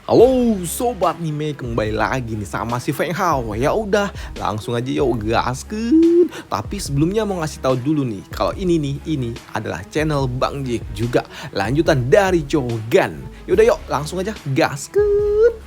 Halo sobat anime, kembali lagi nih sama si Feng Hao. Ya udah, langsung aja yuk gaskeun. Tapi sebelumnya mau ngasih tahu dulu nih, kalau ini adalah channel Bang Jik, juga lanjutan dari Jogan. Yaudah yuk, langsung aja gaskeun.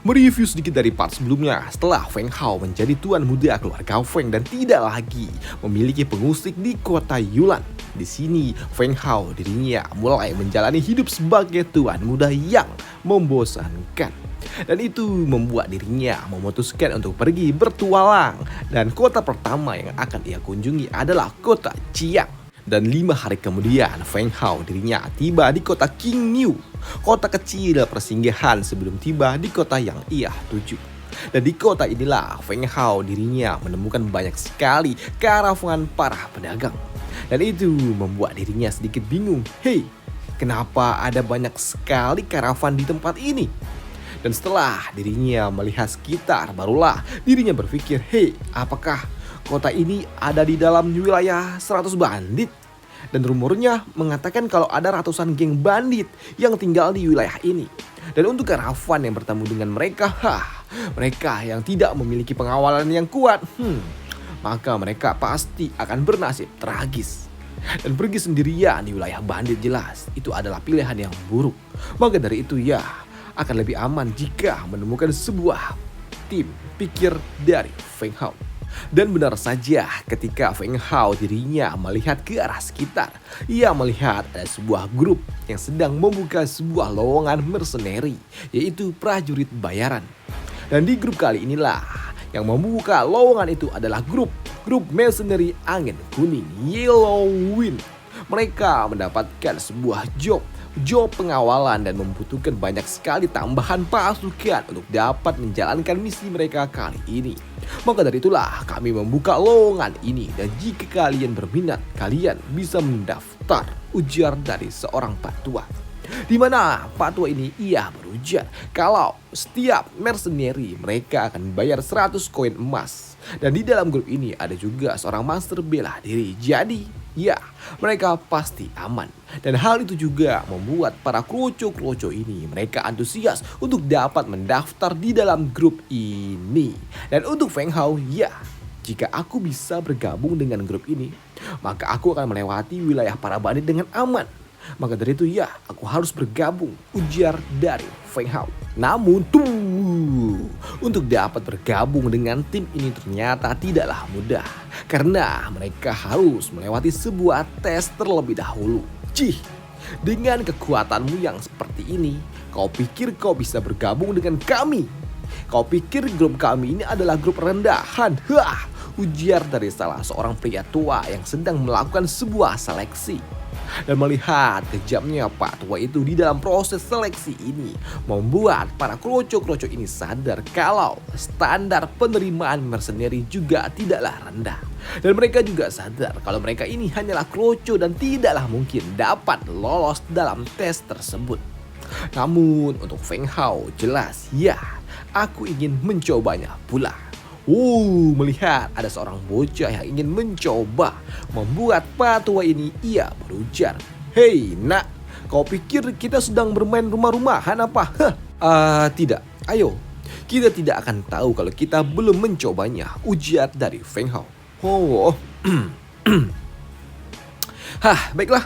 Mereview sedikit dari part sebelumnya. Setelah Feng Hao menjadi tuan muda keluarga Feng dan tidak lagi memiliki pengusik di kota Yulan. Di sini Feng Hao dirinya mulai menjalani hidup sebagai tuan muda yang membosankan. Dan itu membuat dirinya memutuskan untuk pergi bertualang. Dan kota pertama yang akan ia kunjungi adalah kota Chiang. Dan 5 hari kemudian, Feng Hao dirinya tiba di kota Qingniu, kota kecil persinggahan sebelum tiba di kota yang ia tuju. Dan di kota inilah Feng Hao dirinya menemukan banyak sekali karavan para pedagang. Dan itu membuat dirinya sedikit bingung. Hei, kenapa ada banyak sekali karavan di tempat ini? Dan setelah dirinya melihat sekitar, barulah dirinya berpikir, hei, apakah kota ini ada di dalam wilayah 100 bandit? Dan rumornya mengatakan kalau ada ratusan geng bandit yang tinggal di wilayah ini. Dan untuk karavan yang bertemu dengan mereka, mereka yang tidak memiliki pengawalan yang kuat, maka mereka pasti akan bernasib tragis. Dan pergi sendirian di wilayah bandit jelas itu adalah pilihan yang buruk. Maka dari itu ya, akan lebih aman jika menemukan sebuah tim, pikir dari Feng Hao. Dan benar saja ketika Feng Hao dirinya melihat ke arah sekitar, ia melihat ada sebuah grup yang sedang membuka sebuah lowongan mercenary, yaitu prajurit bayaran. Dan di grup kali inilah yang membuka lowongan itu adalah grup mercenary angin kuning, Yellow Wind. Mereka mendapatkan sebuah job pengawalan dan membutuhkan banyak sekali tambahan pasukan untuk dapat menjalankan misi mereka kali ini. Maka dari itulah kami membuka lowongan ini, dan jika kalian berminat, kalian bisa mendaftar, ujar dari seorang patua. Di mana patua ini ia berujar kalau setiap mercenary mereka akan membayar 100 koin emas. Dan di dalam grup ini ada juga seorang master bela diri. Jadi ya, mereka pasti aman. Dan hal itu juga membuat para kroco-kroco ini mereka antusias untuk dapat mendaftar di dalam grup ini. Dan untuk Feng Hao, ya, jika aku bisa bergabung dengan grup ini, maka aku akan melewati wilayah para bandit dengan aman. Maka dari itu ya, aku harus bergabung, ujar dari Feng Hao. Namun untuk dapat bergabung dengan tim ini ternyata tidaklah mudah, karena mereka harus melewati sebuah tes terlebih dahulu. Cih, dengan kekuatanmu yang seperti ini, kau pikir kau bisa bergabung dengan kami? Kau pikir grup kami ini adalah grup rendahan? Ujar dari salah seorang pria tua yang sedang melakukan sebuah seleksi. Dan melihat kejamnya Pak Tua itu di dalam proses seleksi ini, membuat para kroco-kroco ini sadar kalau standar penerimaan mercenary juga tidaklah rendah. Dan mereka juga sadar kalau mereka ini hanyalah kroco dan tidaklah mungkin dapat lolos dalam tes tersebut. Namun untuk Feng Hao jelas ya, aku ingin mencobanya pula. Melihat ada seorang bocah yang ingin mencoba membuat patua ini, ia berujar, hei nak, kau pikir kita sedang bermain rumah-rumahan apa? Tidak, ayo, kita tidak akan tahu kalau kita belum mencobanya, ujar dari Feng Hao. Baiklah.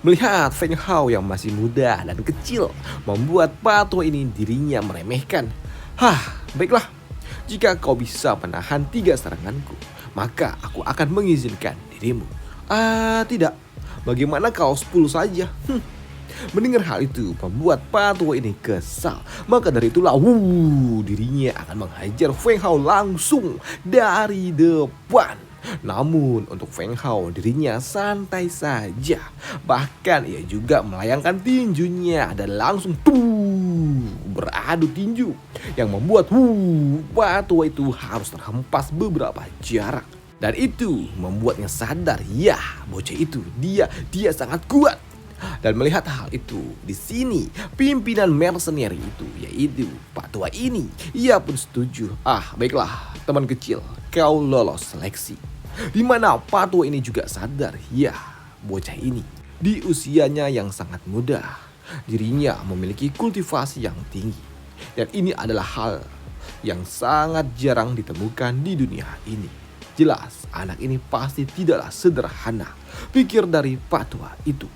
Melihat Feng Hao yang masih muda dan kecil membuat patua ini dirinya meremehkan. Baiklah. Jika kau bisa menahan 3 seranganku, maka aku akan mengizinkan dirimu. Tidak. Bagaimana kau 10 saja? Mendengar hal itu membuat patua ini kesal. Maka dari itulah dirinya akan menghajar Feng Hao langsung dari depan. Namun untuk Feng Hao dirinya santai saja. Bahkan ia juga melayangkan tinjunya dan langsung beradu tinju yang membuat patua itu harus terhempas beberapa jarak. Dan itu membuatnya sadar, ya, bocah itu dia sangat kuat. Dan melihat hal itu, di sini pimpinan mercenary itu, yaitu Pak Tua ini, ia pun setuju. Baiklah teman kecil, kau lolos seleksi. Di mana Pak Tua ini juga sadar, ya, bocah ini di usianya yang sangat muda Dirinya memiliki kultivasi yang tinggi. Dan ini adalah hal yang sangat jarang ditemukan di dunia ini. Jelas, anak ini pasti tidaklah sederhana, pikir dari Pak Tua itu.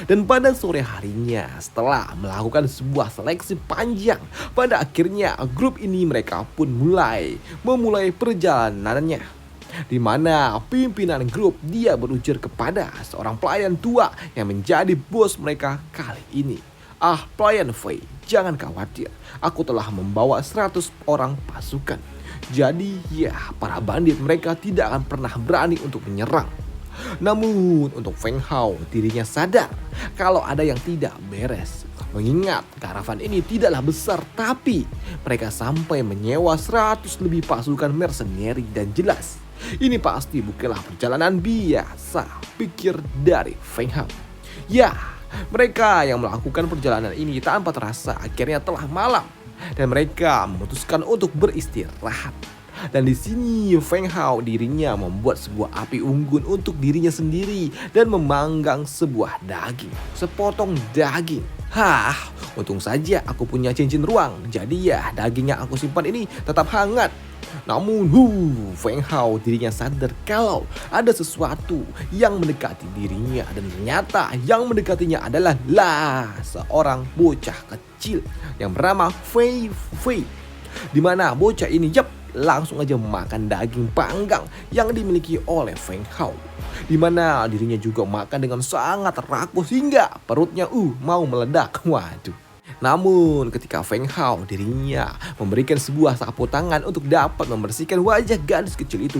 Dan pada sore harinya, setelah melakukan sebuah seleksi panjang, pada akhirnya grup ini mereka pun memulai perjalanannya. Di mana pimpinan grup dia berujar kepada seorang pelayan tua yang menjadi bos mereka kali ini. Ah, pelayan Fei, jangan khawatir, aku telah membawa 100 orang pasukan. Jadi ya, para bandit mereka tidak akan pernah berani untuk menyerang. Namun untuk Feng Hao, dirinya sadar kalau ada yang tidak beres. Mengingat karavan ini tidaklah besar, tapi mereka sampai menyewa 100 lebih pasukan mercenary, dan jelas ini pasti bukanlah perjalanan biasa, pikir dari Feng Hao. Ya, mereka yang melakukan perjalanan ini tanpa terasa akhirnya telah malam dan mereka memutuskan untuk beristirahat. Dan di sini Feng Hao dirinya membuat sebuah api unggun untuk dirinya sendiri dan memanggang sebuah daging, sepotong daging. Hah, untung saja aku punya cincin ruang, jadi ya daging yang aku simpan ini tetap hangat. Namun Feng Hao dirinya sadar kalau ada sesuatu yang mendekati dirinya, dan ternyata yang mendekatinya adalah seorang bocah kecil yang bernama Fei Fei. Di mana bocah ini langsung aja makan daging panggang yang dimiliki oleh Feng Hao. Di mana dirinya juga makan dengan sangat rakus hingga perutnya mau meledak. Waduh. Namun ketika Feng Hao dirinya memberikan sebuah sapu tangan untuk dapat membersihkan wajah gadis kecil itu,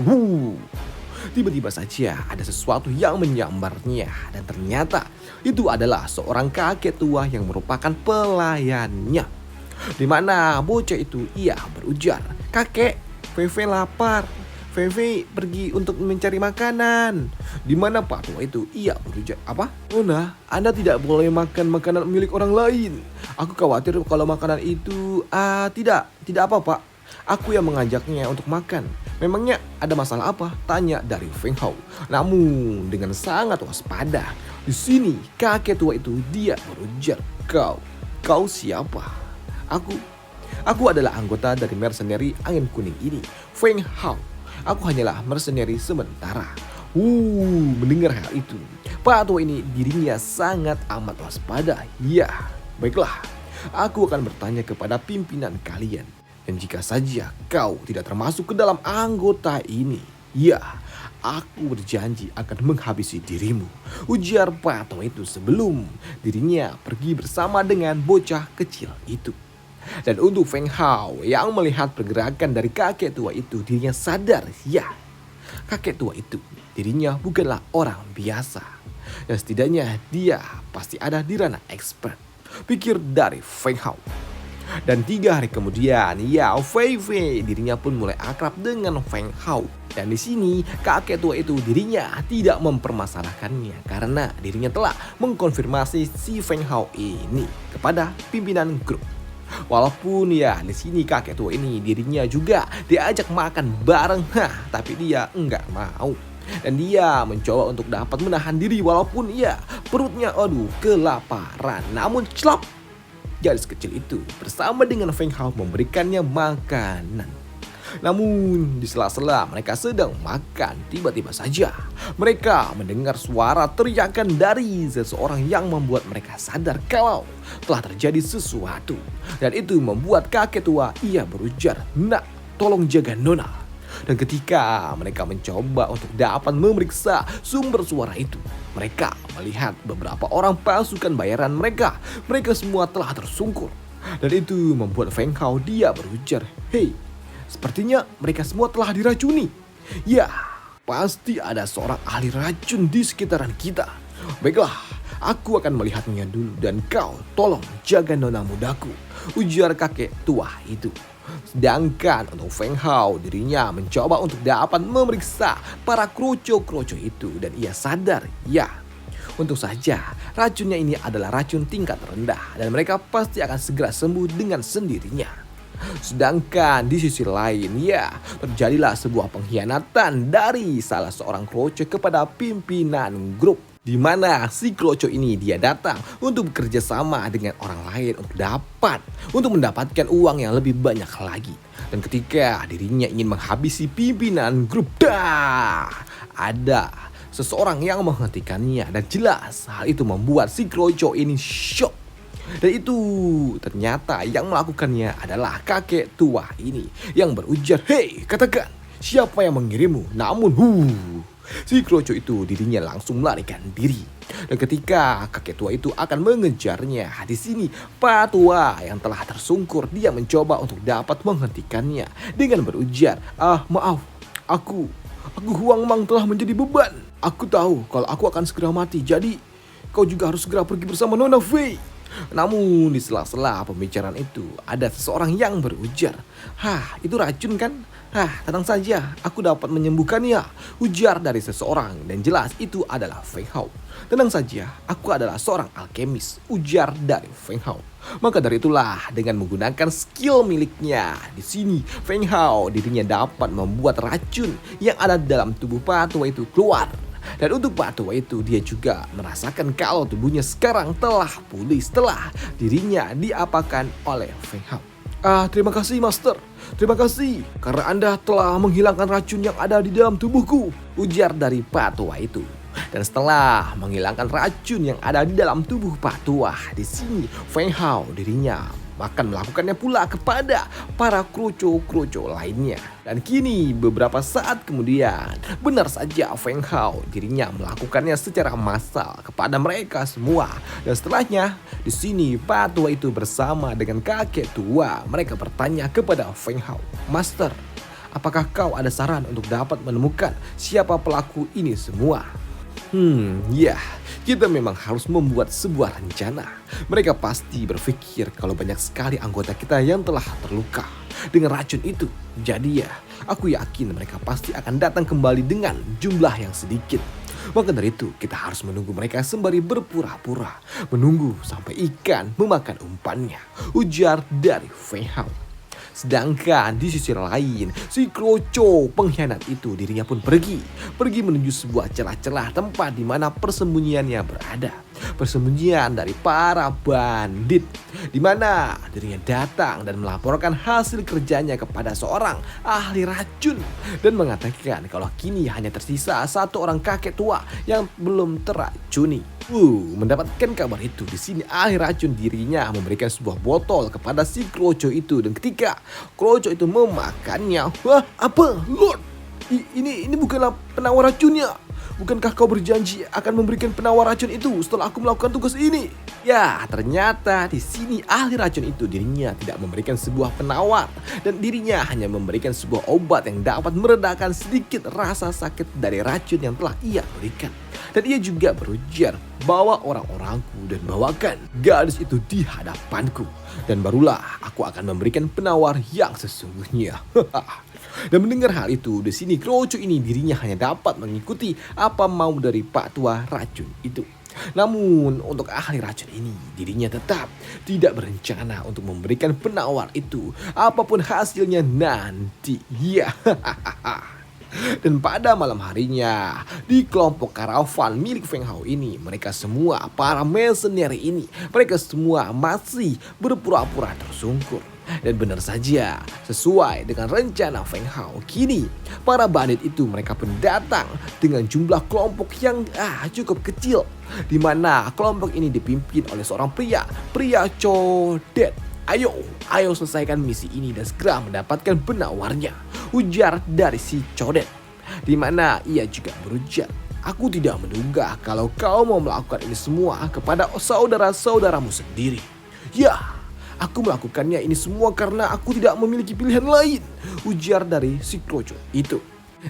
tiba-tiba saja ada sesuatu yang menyambarnya, dan ternyata itu adalah seorang kakek tua yang merupakan pelayannya. Di mana bocah itu ia berujar, "Kakek, Fei lapar. Fei pergi untuk mencari makanan." Di mana Pak Tua itu ia berujar, "Apa? Nona, Anda tidak boleh makan makanan milik orang lain. Aku khawatir kalau makanan itu tidak apa Pak. Aku yang mengajaknya untuk makan. Memangnya ada masalah apa?" tanya dari Feng Hao. Namun dengan sangat waspada, di sini kakek tua itu dia berujar, Kau siapa?" Aku adalah anggota dari mercenary angin kuning ini, Feng Hao. Aku hanyalah mercenary sementara. Mendengar hal itu, Pak Tua ini dirinya sangat amat waspada. Ya, baiklah, aku akan bertanya kepada pimpinan kalian. Dan jika saja kau tidak termasuk ke dalam anggota ini, ya, aku berjanji akan menghabisi dirimu, ujar Pak Tua itu sebelum dirinya pergi bersama dengan bocah kecil itu. Dan untuk Feng Hao yang melihat pergerakan dari kakek tua itu, dirinya sadar, ya, kakek tua itu dirinya bukanlah orang biasa. Dan setidaknya dia pasti ada di ranah expert, pikir dari Feng Hao. Dan 3 hari kemudian, ya, Fei dirinya pun mulai akrab dengan Feng Hao. Dan di sini kakek tua itu dirinya tidak mempermasalahkannya karena dirinya telah mengkonfirmasi si Feng Hao ini kepada pimpinan grup. Walaupun ya di sini kakek tua ini dirinya juga diajak makan bareng, tapi dia enggak mau. Dan dia mencoba untuk dapat menahan diri walaupun ya perutnya kelaparan. Namun gadis kecil itu bersama dengan Feng Hao memberikannya makanan. Namun di sela-sela mereka sedang makan, tiba-tiba saja mereka mendengar suara teriakan dari seseorang yang membuat mereka sadar kalau telah terjadi sesuatu. Dan itu membuat kakek tua ia berujar, "Nak, tolong jaga Nona." Dan ketika mereka mencoba untuk dapat memeriksa sumber suara itu, mereka melihat beberapa orang pasukan bayaran mereka. Mereka semua telah tersungkur. Dan itu membuat Feng Hao dia berujar, "Hei, sepertinya mereka semua telah diracuni. Ya, pasti ada seorang ahli racun di sekitaran kita. Baiklah, aku akan melihatnya dulu dan kau tolong jaga nona mudaku," ujar kakek tua itu. Sedangkan untuk Feng Hao dirinya mencoba untuk dapat memeriksa para kroco-kroco itu, dan ia sadar, ya, untung saja racunnya ini adalah racun tingkat rendah dan mereka pasti akan segera sembuh dengan sendirinya. Sedangkan di sisi lain, ya, terjadilah sebuah pengkhianatan dari salah seorang kroco kepada pimpinan grup. Di mana si Kroco ini dia datang untuk bekerja sama dengan orang lain untuk mendapatkan uang yang lebih banyak lagi. Dan ketika dirinya ingin menghabisi pimpinan grup, ada seseorang yang menghentikannya, dan jelas hal itu membuat si Kroco ini shock. Dan itu ternyata yang melakukannya adalah kakek tua ini yang berujar, "Hei, katakan siapa yang mengirimmu?" Namun si Kroco itu dirinya langsung melarikan diri. Dan ketika kakek tua itu akan mengejarnya, di sini Pak Tua yang telah tersungkur dia mencoba untuk dapat menghentikannya dengan berujar, maaf, aku Huang Mang telah menjadi beban. Aku tahu kalau aku akan segera mati, jadi kau juga harus segera pergi bersama Nona Fei." Namun di sela-sela pembicaraan itu ada seseorang yang berujar, itu racun kan? Tenang saja, aku dapat menyembuhkannya, ujar dari seseorang, dan jelas itu adalah Feng Hao. "Tenang saja, aku adalah seorang alkemis," ujar dari Feng Hao. Maka dari itulah dengan menggunakan skill miliknya di sini Feng Hao dirinya dapat membuat racun yang ada dalam tubuh Pak Tua itu keluar. Dan untuk Pak Tua itu dia juga merasakan kalau tubuhnya sekarang telah pulih setelah dirinya diapakan oleh Feng Hao. Terima kasih Master, terima kasih karena Anda telah menghilangkan racun yang ada di dalam tubuhku," ujar dari Pak Tua itu. Dan setelah menghilangkan racun yang ada di dalam tubuh Pak Tua, di sini Feng Hao dirinya akan melakukannya pula kepada para kroco-kroco lainnya. Dan kini beberapa saat kemudian, benar saja Feng Hao dirinya melakukannya secara massal kepada mereka semua. Dan setelahnya, di sini Pak Tua itu bersama dengan kakek tua, mereka bertanya kepada Feng Hao, "Master, apakah kau ada saran untuk dapat menemukan siapa pelaku ini semua?" Kita memang harus membuat sebuah rencana. Mereka pasti berpikir kalau banyak sekali anggota kita yang telah terluka dengan racun itu. Jadi aku yakin mereka pasti akan datang kembali dengan jumlah yang sedikit. Maka dari itu kita harus menunggu mereka sembari berpura-pura menunggu sampai ikan memakan umpannya, ujar dari Feng Hao. Sedangkan di sisi lain, si Kroco pengkhianat itu dirinya pun pergi menuju sebuah celah-celah tempat di mana persembunyiannya berada. Persembunyian dari para bandit, di mana dirinya datang dan melaporkan hasil kerjanya kepada seorang ahli racun dan mengatakan kalau kini hanya tersisa satu orang kakek tua yang belum teracuni. Mendapatkan kabar itu, di sini ahli racun dirinya memberikan sebuah botol kepada si Kroco itu, dan ketika Kroco itu memakannya, apa Lord? Ini bukanlah penawar racunnya. Bukankah kau berjanji akan memberikan penawar racun itu setelah aku melakukan tugas ini? Ya, ternyata di sini ahli racun itu dirinya tidak memberikan sebuah penawar dan dirinya hanya memberikan sebuah obat yang dapat meredakan sedikit rasa sakit dari racun yang telah ia berikan. Dan ia juga berujar, "Bawa orang-orangku dan bawakan gadis itu di hadapanku, dan barulah aku akan memberikan penawar yang sesungguhnya." Dan mendengar hal itu, di sini Kroco ini dirinya hanya dapat mengikuti apa mau dari Pak Tua racun itu. Namun untuk ahli racun ini dirinya tetap tidak berencana untuk memberikan penawar itu apapun hasilnya nanti. Dan pada malam harinya, di kelompok karavan milik Feng Hao ini, mereka semua para mercenary ini, mereka semua masih berpura-pura tersungkur. Dan benar saja, sesuai dengan rencana Feng Hao, kini para bandit itu mereka pun datang dengan jumlah kelompok yang cukup kecil, di mana kelompok ini dipimpin oleh seorang pria codet. Ayo selesaikan misi ini dan segera mendapatkan penawarnya, ujar dari si codet. Di mana ia juga berujar, "Aku tidak menduga kalau kau mau melakukan ini semua kepada saudara-saudaramu sendiri. Ya, aku melakukannya ini semua karena aku tidak memiliki pilihan lain," ujar dari si Kroco itu.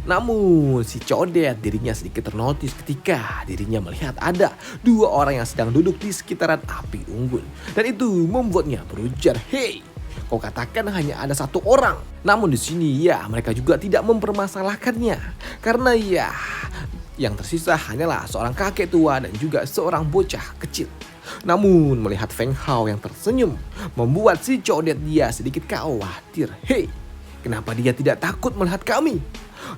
Namun si codet dirinya sedikit ternotis ketika dirinya melihat ada dua orang yang sedang duduk di sekitaran api unggun. Dan itu membuatnya berujar, "Hei, kau katakan hanya ada satu orang." Namun di sini mereka juga tidak mempermasalahkannya karena yang tersisa hanyalah seorang kakek tua dan juga seorang bocah kecil. Namun melihat Feng Hao yang tersenyum membuat si codet dia sedikit khawatir. "Hei, kenapa dia tidak takut melihat kami?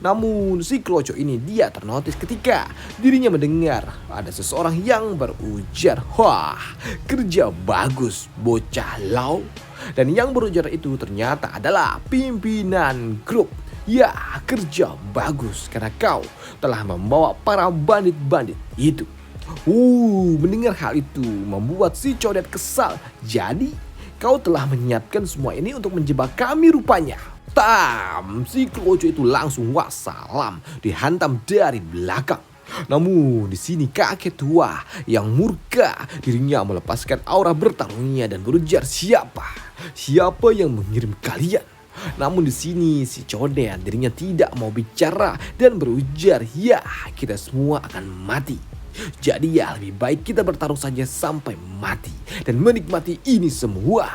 Namun si Kloco ini dia ternotis ketika dirinya mendengar ada seseorang yang berujar, "Wah, kerja bagus bocah lau." Dan yang berujar itu ternyata adalah pimpinan grup. "Ya, kerja bagus karena kau telah membawa para bandit-bandit itu." Mendengar hal itu membuat si Codet kesal. "Jadi kau telah menyiapkan semua ini untuk menjebak kami rupanya." Si Kloco itu langsung wassalam dihantam dari belakang. Namun di sini kakek tua yang murka, dirinya melepaskan aura bertarungnya dan berujar, Siapa yang mengirim kalian?" Namun di sini si Codet dirinya tidak mau bicara dan berujar, "Ya, kita semua akan mati. Jadi ya lebih baik kita bertarung saja sampai mati dan menikmati ini semua."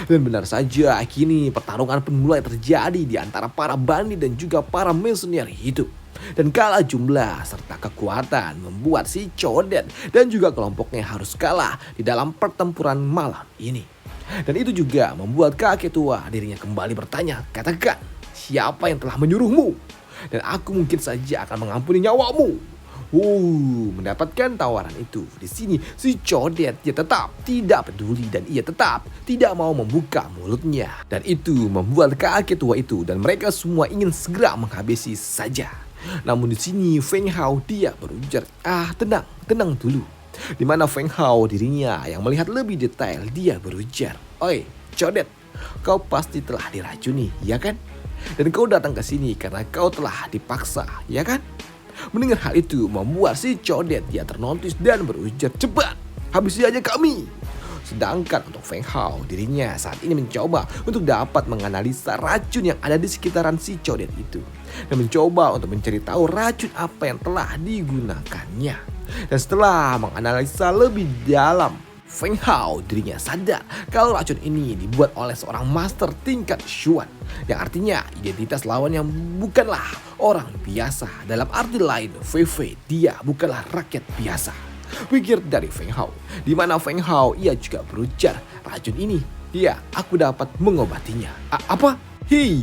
Dan benar saja, kini pertarungan pun mulai terjadi di antara para bandit dan juga para mercenaries hidup. Dan kalah jumlah serta kekuatan membuat si Codet dan juga kelompoknya harus kalah di dalam pertempuran malam ini. Dan itu juga membuat kakek tua dirinya kembali bertanya, "Katakan, siapa yang telah menyuruhmu? Dan aku mungkin saja akan mengampuni nyawamu." Mendapatkan tawaran itu, di sini si Codet dia tetap tidak peduli dan ia tetap tidak mau membuka mulutnya. Dan itu membuat kakek tua itu dan mereka semua ingin segera menghabisi saja. Namun di sini Feng Hao dia berujar, tenang dulu." Di mana Feng Hao dirinya yang melihat lebih detail, dia berujar, "Oi, Codet, kau pasti telah diracuni, ya kan? Dan kau datang ke sini karena kau telah dipaksa, ya kan?" Mendengar hal itu membuat si Codet dia ternotis dan berujar, "Cepat, habisi aja kami." Sedangkan untuk Feng Hao dirinya saat ini mencoba untuk dapat menganalisa racun yang ada di sekitaran si Codet itu. Dan mencoba untuk mencari tahu racun apa yang telah digunakannya. Dan setelah menganalisa lebih dalam, Feng Hao dirinya sadar kalau racun ini dibuat oleh seorang master tingkat Xuan. Yang artinya identitas lawannya bukanlah orang biasa. Dalam arti lain, VV dia bukanlah rakyat biasa. Pikir dari Feng Hao. Di mana Feng Hao ia juga berujar, "Racun ini, ya aku dapat mengobatinya." Apa?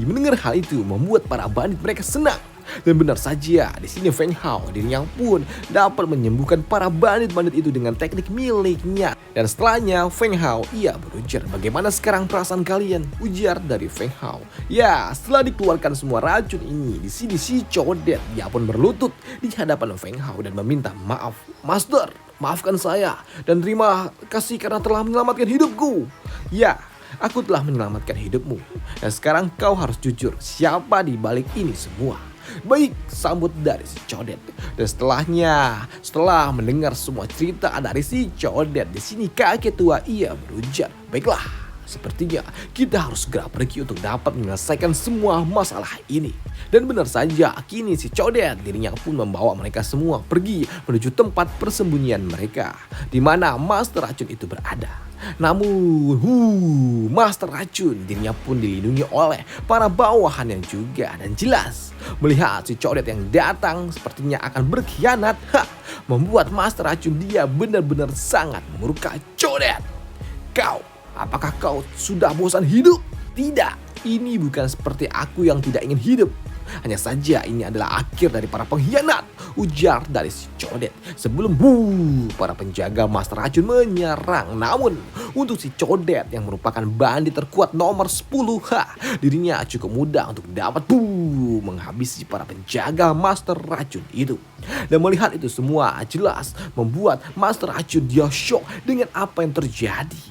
Mendengar hal itu membuat para bandit mereka senang. Dan benar saja, di sini Feng Hao dirinya pun dapat menyembuhkan para bandit-bandit itu dengan teknik miliknya. Dan setelahnya Feng Hao ia berujar, "Bagaimana sekarang perasaan kalian?" Ujar dari Feng Hao. Ya, setelah dikeluarkan semua racun ini, di sini si Codet dia pun berlutut di hadapan Feng Hao dan meminta maaf. "Master, maafkan saya dan terima kasih karena telah menyelamatkan hidupku." "Ya, aku telah menyelamatkan hidupmu. Dan sekarang kau harus jujur siapa di balik ini semua." "Baik," sambut dari si Codet. Dan setelah mendengar semua cerita dari si Codet, di sini kakek tua ia berujar, "Baiklah, sepertinya kita harus segera pergi untuk dapat menyelesaikan semua masalah ini." Dan benar saja, kini si Codet dirinya pun membawa mereka semua pergi menuju tempat persembunyian mereka, di mana master racun itu berada. Namun, master racun dirinya pun dilindungi oleh para bawahannya juga. Dan jelas, melihat si Codet yang datang sepertinya akan berkhianat, membuat master racun dia benar-benar sangat murka. "Codet, apakah kau sudah bosan hidup?" "Tidak, ini bukan seperti aku yang tidak ingin hidup. Hanya saja ini adalah akhir dari para pengkhianat," ujar dari si Codet. Sebelum para penjaga master racun menyerang. Namun untuk si Codet yang merupakan bandit terkuat nomor 10, dirinya cukup mudah untuk dapat menghabisi para penjaga master racun itu. Dan melihat itu semua jelas membuat master racun dia shock dengan apa yang terjadi.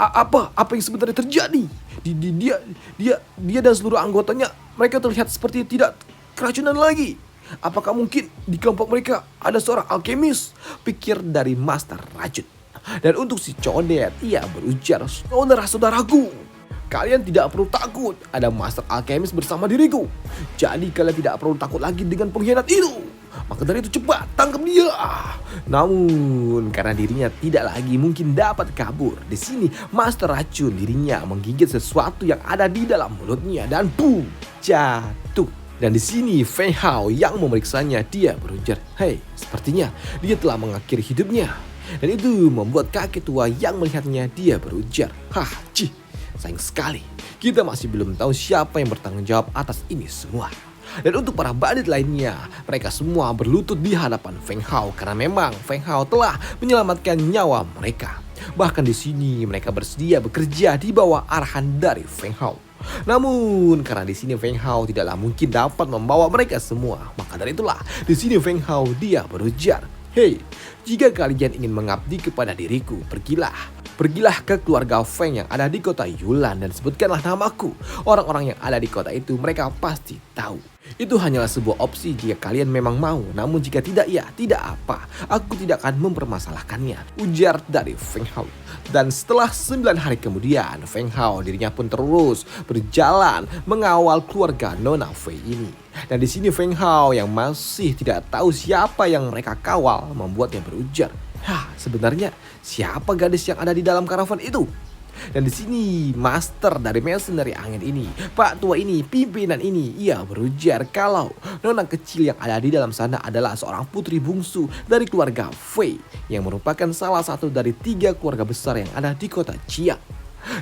Apa yang sebenarnya terjadi? Dia dan seluruh anggotanya, mereka terlihat seperti tidak keracunan lagi. Apakah mungkin di kelompok mereka ada seorang alkemis? Pikir dari master racun. Dan untuk si Codet ia berujar, "Saudara-saudaraku, kalian tidak perlu takut, ada master alkemis bersama diriku. Jadi kalian tidak perlu takut lagi dengan pengkhianat itu. Maka dari itu cepat tangkap dia." Namun karena dirinya tidak lagi mungkin dapat kabur, di sini master racun dirinya menggigit sesuatu yang ada di dalam mulutnya dan jatuh. Dan di sini Feng Hao yang memeriksanya dia berujar, sepertinya dia telah mengakhiri hidupnya." Dan itu membuat kakek tua yang melihatnya dia berujar, sayang sekali kita masih belum tahu siapa yang bertanggung jawab atas ini semua. Dan untuk para bandit lainnya, mereka semua berlutut di hadapan Feng Hao karena memang Feng Hao telah menyelamatkan nyawa mereka. Bahkan di sini mereka bersedia bekerja di bawah arahan dari Feng Hao. Namun karena di sini Feng Hao tidaklah mungkin dapat membawa mereka semua, maka dari itulah di sini Feng Hao dia berujar, "Hei, jika kalian ingin mengabdi kepada diriku, Pergilah ke keluarga Feng yang ada di kota Yulan dan sebutkanlah namaku. Orang-orang yang ada di kota itu mereka pasti tahu. Itu hanyalah sebuah opsi jika kalian memang mau. Namun jika tidak, ya tidak apa. Aku tidak akan mempermasalahkannya," ujar dari Feng Hao. Dan setelah 9 hari kemudian, Feng Hao dirinya pun terus berjalan mengawal keluarga Nona Fei ini. Dan di sini Feng Hao yang masih tidak tahu siapa yang mereka kawal membuatnya berujar, sebenarnya siapa gadis yang ada di dalam karavan itu? Dan di sini master dari mercenary angin ini, Pak tua ini, pimpinan ini, ia berujar kalau nona kecil yang ada di dalam sana adalah seorang putri bungsu dari keluarga Fei yang merupakan salah satu dari 3 keluarga besar yang ada di kota Qiang.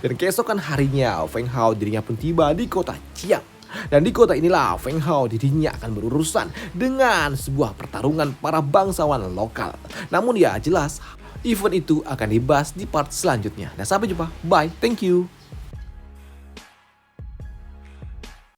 Dan keesokan harinya Feng Hao dirinya pun tiba di kota Qiang. Dan di kota inilah Feng Hao dirinya akan berurusan dengan sebuah pertarungan para bangsawan lokal. Namun ya jelas, event itu akan dibahas di part selanjutnya. Nah, sampai jumpa. Bye. Thank you.